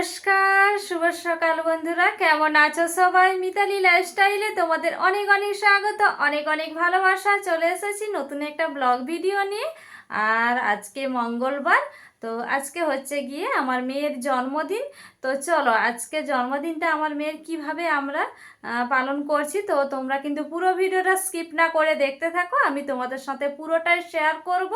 নমস্কার, শুভ সকাল বন্ধুরা। কেমন আছো সবাই? মিতালি লাইফস্টাইলে তোমাদের অনেক অনেক স্বাগত, অনেক অনেক ভালোবাসা। চলে এসেছি নতুন একটা ব্লগ ভিডিও নিয়ে। আর আজকে মঙ্গলবার, তো আজকে হচ্ছে গিয়ে আমার মেয়ের জন্মদিন। তো চলো আজকে জন্মদিনটা আমার মেয়ের কিভাবে আমরা পালন করছি, তো তোমরা কিন্তু পুরো ভিডিওটা স্কিপ না করে দেখতে থাকো। আমি তোমাদের সাথে পুরোটাই শেয়ার করব।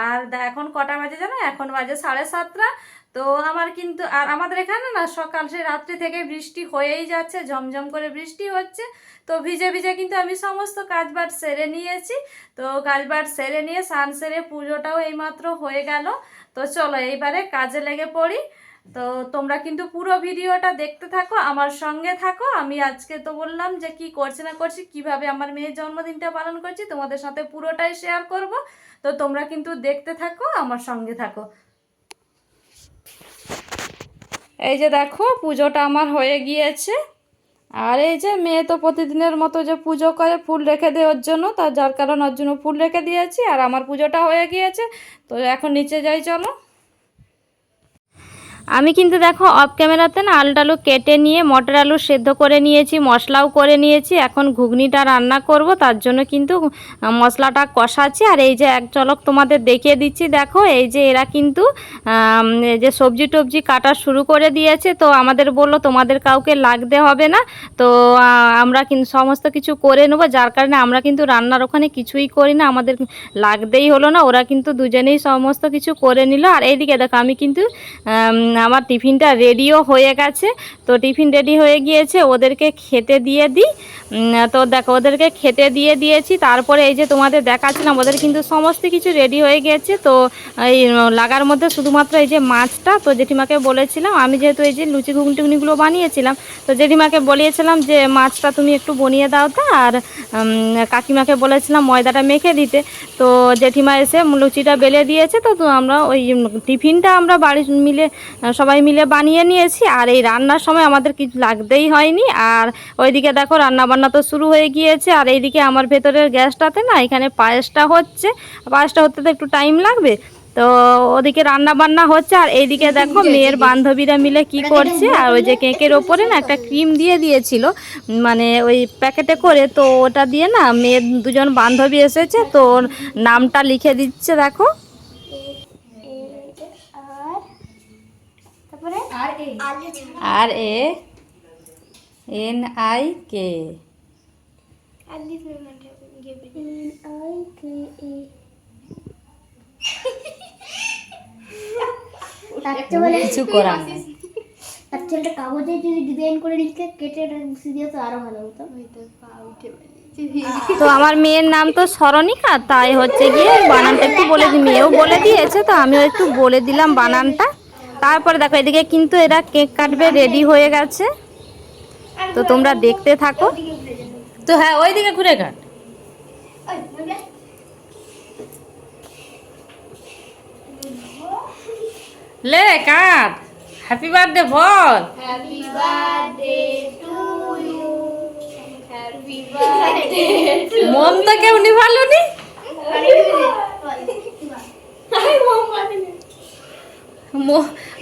আর এখন কটা বাজে জানো? এখন বাজে 7:30। তো আমার কিন্তু আর আমাদের এখানে না সকাল সে রাত্রি থেকে বৃষ্টি হয়েই যাচ্ছে, ঝমঝম করে বৃষ্টি হচ্ছে। তো ভিজে ভিজে কিন্তু আমি সমস্ত কাজবাজ সেরে নিয়েছি। তো কাজবাজ সেরে নিয়ে স্নান সেরে পুজোটাও এইমাত্র হয়ে গেল। তো চলো এইবারে কাজে লেগে পড়ি। তো তোমরা কিন্তু পুরো ভিডিওটা দেখতে থাকো, আমার সঙ্গে থাকো। আমি আজকে তো বললাম যে কি করছি না করছি, কিভাবে আমার মেয়ের জন্মদিনটা পালন করছি তোমাদের সাথে পুরোটাই শেয়ার করব। তো তোমরা কিন্তু দেখতে থাকো, আমার সঙ্গে থাকো। এই যে দেখো পুজোটা আমার হয়ে গিয়েছে। আর এই যে মেয়ে তো প্রতিদিনের মতো যে পুজো করে ফুল রেখে দেওয়ার জন্য, তার যার কারণ ওর জন্য ফুল রেখে দিয়েছি। আর আমার পুজোটা হয়ে গিয়েছে। তো এখন নিচে যাই, চলো। আমি কিন্তু দেখো অফ ক্যামেরাতে না আলু টালু কেটে নিয়ে মটর আলু সেদ্ধ করে নিয়েছি, মশলাও করে নিয়েছি। এখন ঘুগনিটা রান্না করব, তার জন্য কিন্তু মশলাটা কষাচ্ছি। আর এই যে এক ঝলক তোমাদের দেখিয়ে দিচ্ছি, দেখো এই যে এরা কিন্তু এই যে সবজি টবজি কাটা শুরু করে দিয়েছে। তো আমাদের বললো তোমাদের কাউকে লাগতে হবে না, তো আমরা কিন্তু সমস্ত কিছু করে নেবো। যার কারণে আমরা কিন্তু রান্নার ওখানে কিছুই করি না, আমাদের লাগতেই হলো না। ওরা কিন্তু দুজনেই সমস্ত কিছু করে নিল। আর এইদিকে দেখো আমি কিন্তু আমার টিফিনটা রেডিও হয়ে গেছে। তো টিফিন রেডি হয়ে গিয়েছে, ওদেরকে খেতে দিয়ে দিই। তো দেখো ওদেরকে খেতে দিয়ে দিয়েছি। তারপরে এই যে তোমাদের দেখাচ্ছিলাম, ওদের কিন্তু সমস্ত কিছু রেডি হয়ে গিয়েছে। তো এই লাগার মধ্যে শুধুমাত্র এই যে মাছটা, তো জেঠিমাকে বলেছিলাম, আমি যেহেতু এই যে লুচি ঘুগনি টুগনিগুলো বানিয়েছিলাম, তো জেঠিমাকে বলিয়েছিলাম যে মাছটা তুমি একটু বনিয়ে দাও তো। আর কাকিমাকে বলেছিলাম ময়দাটা মেখে দিতে। তো জেঠিমা এসে লুচিটা বেলে দিয়েছে। তো আমরা ওই টিফিনটা আমরা বাড়ি মিলে সবাই মিলে বানিয়ে নিয়েছি। আর এই রান্নার সময় আমাদের কিছু লাগতেই হয়নি। আর ওইদিকে দেখো রান্নাবান্না তো শুরু হয়ে গিয়েছে। আর এইদিকে আমার ভেতরের গ্যাসটাতে না এখানে পায়েসটা হচ্ছে, পায়েসটা হতে তো একটু টাইম লাগবে। তো ওদিকে রান্না বান্না হচ্ছে। আর এইদিকে দেখো মেয়ের বান্ধবীরা মিলে কি করছে। আর ওই যে কেকের ওপরে না একটা ক্রিম দিয়ে দিয়েছিল, মানে ওই প্যাকেটে করে। তো ওটা দিয়ে না মেয়ের দুজন বান্ধবী এসেছে, তো ওর নামটা লিখে দিচ্ছে দেখো। RANIK। কিছু করার নেই। একটা কাগজে যদি ডিজাইন করে লিখে কেটে মুছে দিয়ে তো আরো ভালো হতো। তো আমার মেয়ের নাম তো স্মরণিকা, তাই হচ্ছে গিয়ে বানানটা একটু বলে দিই। মেয়েও বলে দিয়েছে, তো আমিও একটু বলে দিলাম বানানটা। তারপরে দেখো এদিকে কিন্তু এরা কেক কাটবে, রেডি হয়ে গেছে। তো তোমরা দেখতে থাকো। তো হ্যাঁ ওইদিকে ঘুরে কাট। লে কাট, হ্যাপি বার্থডে বল। Happy birthday to you, happy birthday to mom তো কেউ নিভালো নি।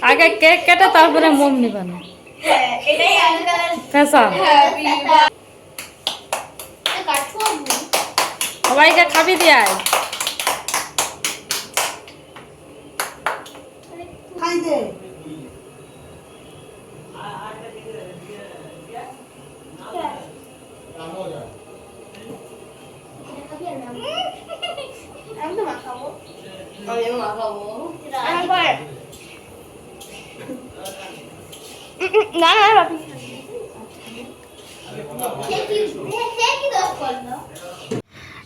আগে কেক কাটা তারপরে মম নিবানো। এটাই আজকাল ফ্যাশন। হ্যাপি বার্থডে কাটবো। সবাইকে খাবি দিয়াই। খাই দে। আমি তো মাখাবো। আমি মাখাবো। না না বাপি।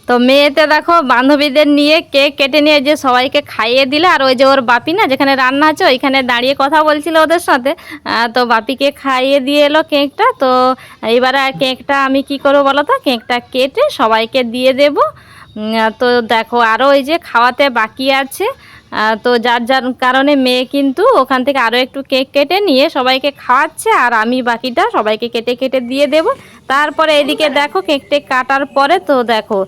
তো মেয়েতে দেখো বান্ধবীদের নিয়ে কেক কেটে নিয়ে যে সবাইকে খাইয়ে দিলে। আর ওই যে ওর বাপি না যেখানে রান্না আছে ওইখানে দাঁড়িয়ে কথা বলছিল ওদের সাথে। তো বাপিকে খাইয়ে দিয়ে এলো কেকটা। তো এবারে কেকটা আমি কি করবো বলো তো, কেকটা কেটে সবাইকে দিয়ে দেব। তো দেখো আরও ওই যে খাওয়াতে বাকি আছে। তো যার যার কারণে মেয়ে কিন্তু ওখান থেকে আরও একটু কেক কেটে নিয়ে সবাইকে খাওয়াচ্ছে। আর আমি বাকিটা সবাইকে কেটে কেটে দিয়ে দেব। তারপরে এদিকে দেখো কেকটা কাটার পরে তো দেখো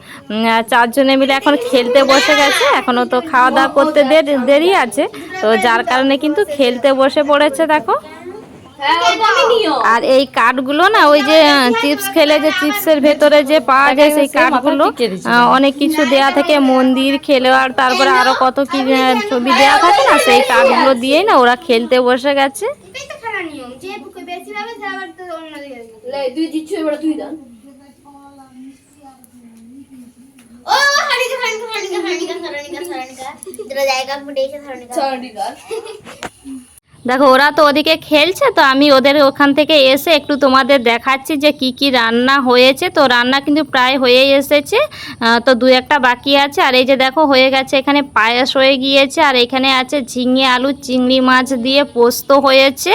চারজনে মিলে এখন খেলতে বসে গেছে। এখনও তো খাওয়া দাওয়া করতে দেরি আছে, তো যার কারণে কিন্তু খেলতে বসে পড়েছে দেখো। আর এই কাঠগুলো না ওই যে চিপস খেলে যে চিপসের ভেতরে যে পাওয়া যায় সেই কাঠগুলো অনেক কিছু দেয়া থাকে, মন্দির খেলোয়াড় তারপরে আরো কত কি ছবি দেয়া থাকে না, সেই কাঠগুলো দিয়েই না ওরা খেলতে বসে গেছে। দেখো ওরা তো ওদিকে খেলছে, তো আমি ওদের ওখান থেকে এসে একটু তোমাদের দেখাচ্ছি যে কি কি রান্না হয়েছে। তো রান্না কিন্তু প্রায় হয়েই এসেছে, তো দু একটা বাকি আছে। আর এই যে দেখো হয়ে গেছে, এখানে পায়েস হয়ে গিয়েছে, আর এখানে আছে ঝিঙে আলু চিংড়ি মাছ দিয়ে পোস্ত হয়েছে।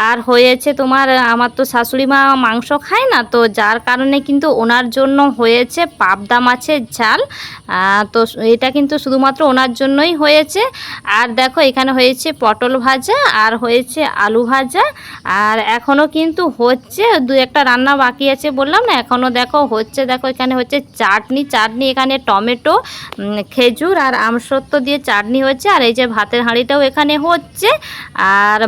আর হয়েছে তোমার, আমার তো শাশুড়ি মা মাংস খায় না, তো যার কারণে কিন্তু ওনার জন্য হয়েছে পাবদা মাছের ঝাল। তো এটা কিন্তু শুধুমাত্র ওনার জন্যই হয়েছে। আর দেখো এখানে হয়েছে পটল ভাজা আর হয়েছে আলু ভাজা। আর এখনও কিন্তু হচ্ছে, দু একটা রান্না বাকি আছে বললাম না, এখনও দেখো হচ্ছে। দেখো এখানে হচ্ছে চাটনি, এখানে টমেটো, খেজুর আর আমসত্ত্ব দিয়ে চাটনি হচ্ছে। আর এই যে ভাতের হাঁড়িটাও এখানে হচ্ছে। আর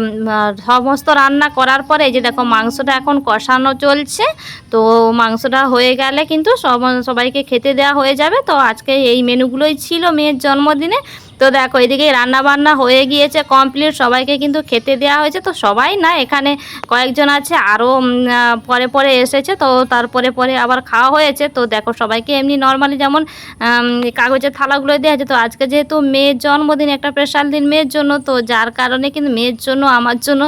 সমস্ত রান্না করার পরে এই যে দেখো মাংসটা এখন কষানো চলছে। তো মাংসটা হয়ে গেলে কিন্তু সবাইকে খেতে দেওয়া হয়ে যাবে। তো আজকে এই মেনুগুলোই ছিল মেয়ের জন্মদিনে। তো দেখো এদিকে রান্না বান্না হয়ে গিয়েছে কমপ্লিট, সবাইকে কিন্তু খেতে দেওয়া হয়েছে। তো সবাই না, এখানে কয়েকজন আছে আরও পরে পরে এসেছে, তো তারপরে আবার খাওয়া হয়েছে। তো দেখো সবাইকে এমনি নর্মালি যেমন কাগজের থালাগুলো দেওয়া আছে। তো আজকে যেহেতু মেয়ের জন্মদিন, একটা স্পেশাল দিন মেয়ের জন্য, তো যার কারণে কিন্তু মেয়ের জন্য, আমার জন্য,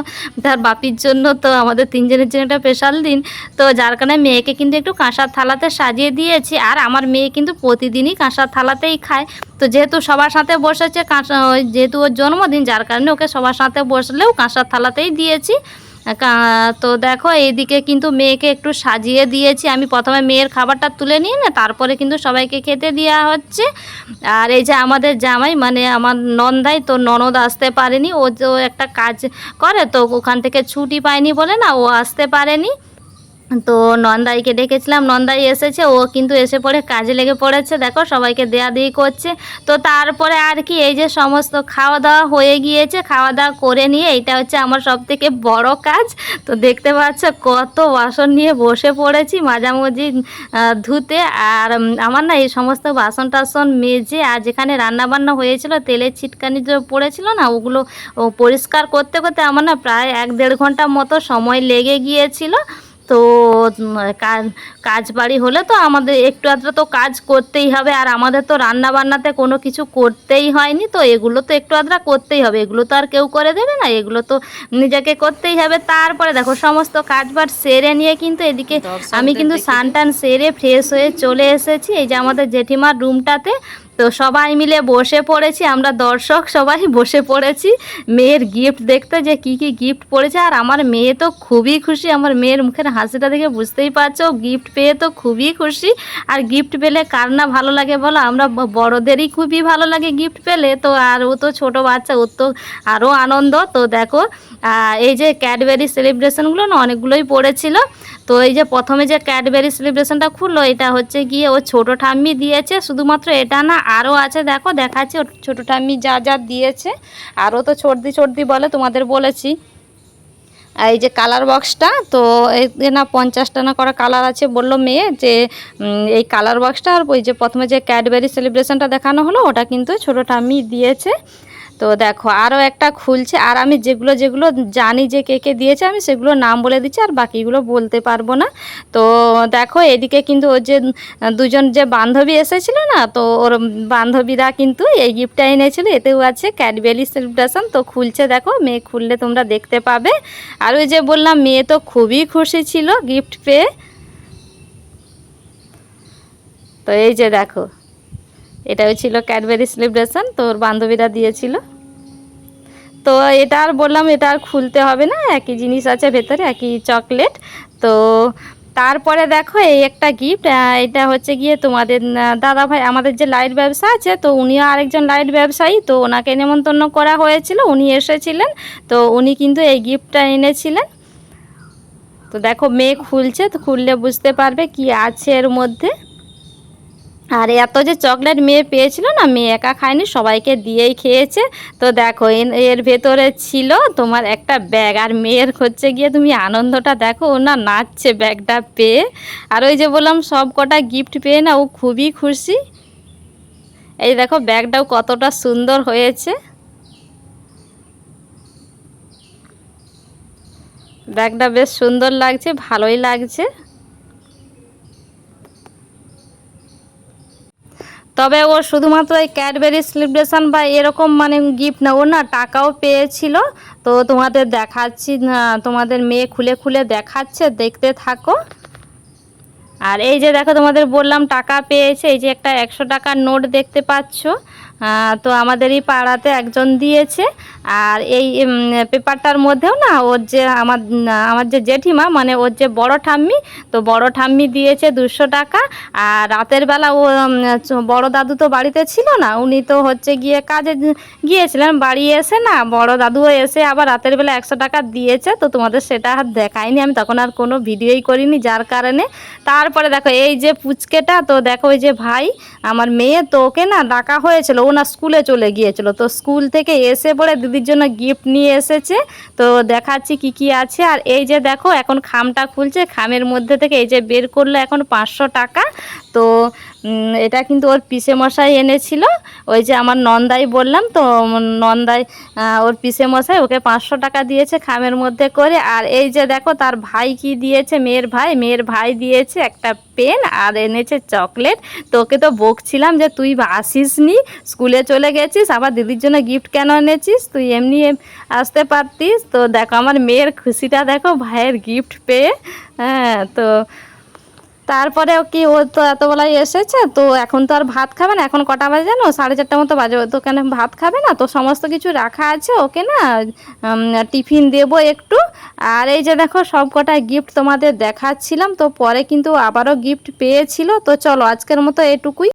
তার বাপির জন্য, তো আমাদের তিনজনের জন্য একটা স্পেশাল দিন। তো যার কারণে মেয়েকে কিন্তু একটু কাঁসার থালাতে সাজিয়ে দিয়েছি। আর আমার মেয়ে কিন্তু প্রতিদিনই কাঁসার থালাতেই খায়। তো যেহেতু সবার সাথে বসেছে, যেহেতু ওর জন্মদিন, যার কারণে ওকে সবার সাথে বসলেও কাঁসার থালাতেই দিয়েছি। তো দেখো এইদিকে কিন্তু মেয়েকে একটু সাজিয়ে দিয়েছি। আমি প্রথমে মেয়ের খাবারটা তুলে নিয়ে না তারপরে কিন্তু সবাইকে খেতে দেওয়া হচ্ছে। আর এই যে আমাদের জামাই মানে আমার নন্দাই, তো ননদ আসতে পারেনি, ও যে একটা কাজ করে, তো ওখান থেকে ছুটি পায়নি বলে না ও আসতে পারেনি। তো নন্দাইকে ডেকেছিলাম, নন্দাই এসেছে, ও কিন্তু এসে পড়ে কাজে লেগে পড়েছে। দেখো সবাইকে দেয়া দেই করছে। তো তারপরে আর কি এই যে সমস্ত খাওয়া দাওয়া হয়ে গিয়েছে, খাওয়া দাওয়া করে নিয়ে এইটা হচ্ছে আমার সবথেকে বড় কাজ। তো দেখতে পাচ্ছ কত বাসন নিয়ে বসে পড়েছি মাঝামাঝি ধুতে। আর আমার না এই সমস্ত বাসন টাসন মেজে, আর যেখানে রান্নাবান্না হয়েছিল তেলের ছিটকানি যে পড়েছিল না, ওগুলো পরিষ্কার করতে করতে আমার না প্রায় 1-1.5 ঘন্টার মতো সময় লেগে গিয়েছিল। তো কাজ বাড়ি হলে তো আমাদের একটু আধটু তো কাজ করতেই হবে। আর আমাদের তো রান্না বান্নাতে কোনো কিছু করতেই হয়নি, তো এগুলো তো একটু আধটু করতেই হবে, এগুলো তো আর কেউ করে দেবে না, এগুলো তো নিজেকে করতেই হবে। তারপরে দেখো সমস্ত কাজবাজ সেরে নিয়ে কিন্তু এদিকে আমি কিন্তু স্নান টান সেরে ফ্রেশ হয়ে চলে এসেছি এই যে আমাদের জেঠিমার রুমটাতে। তো সবাই মিলে বসে পড়েছি, আমরা দর্শক সবাই বসে পড়েছি মেয়ের গিফট দেখতে, যে কি কি গিফট পড়েছে। আর আমার মেয়ে তো খুবই খুশি, আমার মেয়ের মুখের হাসিটা দেখে বুঝতেই পারছো, গিফট পেয়ে তো খুবই খুশি। আর গিফট পেলে কার না ভালো লাগে বলো, আমরা বড়দেরই খুবই ভালো লাগে গিফট পেলে। তো আর ও তো ছোটো বাচ্চা, ওর তো আরও আনন্দ। তো দেখো এই যে ক্যাডবেরি সেলিব্রেশনগুলো না অনেকগুলোই পড়েছিল। তো এই যে প্রথমে যে ক্যাডবেরি সেলিব্রেশনটা খুললো, এটা হচ্ছে গিয়ে ও ছোটো ঠাম্মি দিয়েছে। শুধুমাত্র এটা না, আরও আছে, দেখো দেখাচ্ছি ওর ছোটো ঠাম্মি যা যা দিয়েছে। আরও তো সর্দি বলে তোমাদের বলেছি। এই যে কালার বক্সটা, তো এই না 50টা না করা কালার আছে বললো মেয়ে, যে এই কালার বক্সটা। আর ওই যে প্রথমে যে ক্যাডবেরি সেলিব্রেশনটা দেখানো হলো, ওটা কিন্তু ছোটো ঠাম্মি দিয়েছে। তো দেখো আরও একটা খুলছে। আর আমি যেগুলো জানি যে কে কে দিয়েছে, আমি সেগুলো নাম বলে দিচ্ছি, আর বাকিগুলো বলতে পারবো না। তো দেখো এদিকে কিন্তু ওর যে দুজন যে বান্ধবী এসেছিলো না, তো ওর বান্ধবীরা কিন্তু এই গিফটটা এনেছিল, এতেও আছে ক্যাডবেরি সেলিব্রেশন। তো খুলছে, দেখো মেয়ে খুললে তোমরা দেখতে পাবে। আর ওই যে বললাম মেয়ে তো খুবই খুশি ছিল গিফট পেয়ে। তো এই যে দেখো এটাও ছিল ক্যাডবেরি সেলিব্রেশন, তো ওর বান্ধবীরা দিয়েছিল। তো এটা আর বললাম এটা আর খুলতে হবে না, একই জিনিস আছে ভেতরে, একই চকলেট। তো তারপরে দেখো এই একটা গিফট, এটা হচ্ছে গিয়ে তোমাদের দাদা ভাই, আমাদের যে লাইট ব্যবসা আছে, তো উনিও আরেকজন লাইট ব্যবসায়ী, তো ওনাকে নেমন্তন্ন করা হয়েছিল, উনি এসেছিলেন। তো উনি কিন্তু এই গিফটটা এনেছিলেন। তো দেখো মেয়ে খুলছে, তো খুললে বুঝতে পারবে কি আছে এর মধ্যে। আর এত যে চকলেট মেয়ে পেয়েছিল না, মেয়ে একা খায়নি, সবাইকে দিয়েই খেয়েছে। তো দেখো এর ভেতরে ছিল তোমার একটা ব্যাগ, আর মেয়ের হচ্ছে গিয়ে তুমি আনন্দটা দেখো, ও না নাচছে ব্যাগটা পেয়ে। আর ওই যে বললাম সব কটা গিফট পেয়ে না ও খুবই খুশি। এই দেখো ব্যাগটাও কতটা সুন্দর হয়েছে, ব্যাগটা বেশ সুন্দর লাগছে, ভালোই লাগছে। তবে ও শুধুমাত্র এই ক্যাডবেরি সেলিব্রেশন বা এরকম মানে গিফট না, ও না টাকাও পেয়েছিল। তো তোমাদের দেখাচ্ছি না, তোমাদের মেয়ে খুলে খুলে দেখাচ্ছে, দেখতে থাকো। আর এই যে দেখো তোমাদের বললাম টাকা পেয়েছে, এই যে একটা 100 টাকার নোট দেখতে পাচ্ছ। তো আমাদেরই পাড়াতে একজন দিয়েছে। আর এই পেপারটার মধ্যেও না ওর যে আমার যে জেঠিমা মানে ওর যে বড় ঠাম্মি, তো বড় ঠাম্মি দিয়েছে 200 টাকা। আর রাতের বেলা ও বড় দাদু তো বাড়িতে ছিল না, উনি তো হচ্ছে গিয়ে কাজে গিয়েছিলেন, বাড়ি এসে না বড় দাদুও এসে আবার রাতের বেলা 100 টাকা দিয়েছে। তো তোমাদের সেটা আর দেখাইনি আমি, তখন আর কোনো ভিডিওই করিনি, যার কারণে। তারপরে দেখো এই যে পুচকেটা, তো দেখো ওই যে ভাই আমার মেয়ে, তো ওকে না ডাকা হয়েছিল, ও না স্কুলে চলে গিয়েছিল, তো স্কুল থেকে এসে পড়ে দিদির জন্য গিফট নিয়ে এসেছে। তো দেখাচ্ছি কি কি আছে। আর এই যে দেখো এখন খামটা খুলছে, খামের মধ্যে থেকে এই যে বের করলো এখন 500 টাকা। তো এটা কিন্তু ওর পিসে মশাই এনেছিল, ওই যে আমার নন্দাই বললাম, তো নন্দাই ওর পিসে মশাই ওকে 500 টাকা দিয়েছে খামের মধ্যে করে। আর এই যে দেখো তার ভাই কি দিয়েছে, মেয়ের ভাই দিয়েছে একটা পেন আর এনেছে চকলেট। তো ওকে তো বকছিলাম যে তুই আসিস নি, স্কুলে চলে গেছিস, আবার দিদির জন্য গিফট কেন এনেছিস, তুই এমনি আসতে পারতিস। তো দেখো আমার মেয়ের খুশিটা দেখো ভাইয়ের গিফট পেয়ে। হ্যাঁ, তো তারপরে ও কি, ও তো এতবেলায় এসেছে, তো এখন তো আর ভাত খাবে না, এখন কটা বাজে জানো, 4:30 মতো বাজে, তো কেন ভাত খাবে না, তো সমস্ত কিছু রাখা আছে, ওকে না টিফিন দেবো একটু। আর এই যে দেখো সব কটা গিফট তোমাদের দেখাচ্ছিলাম, তো পরে কিন্তু আবারও গিফট পেয়েছিল। তো চলো আজকের মতো এটুকুই।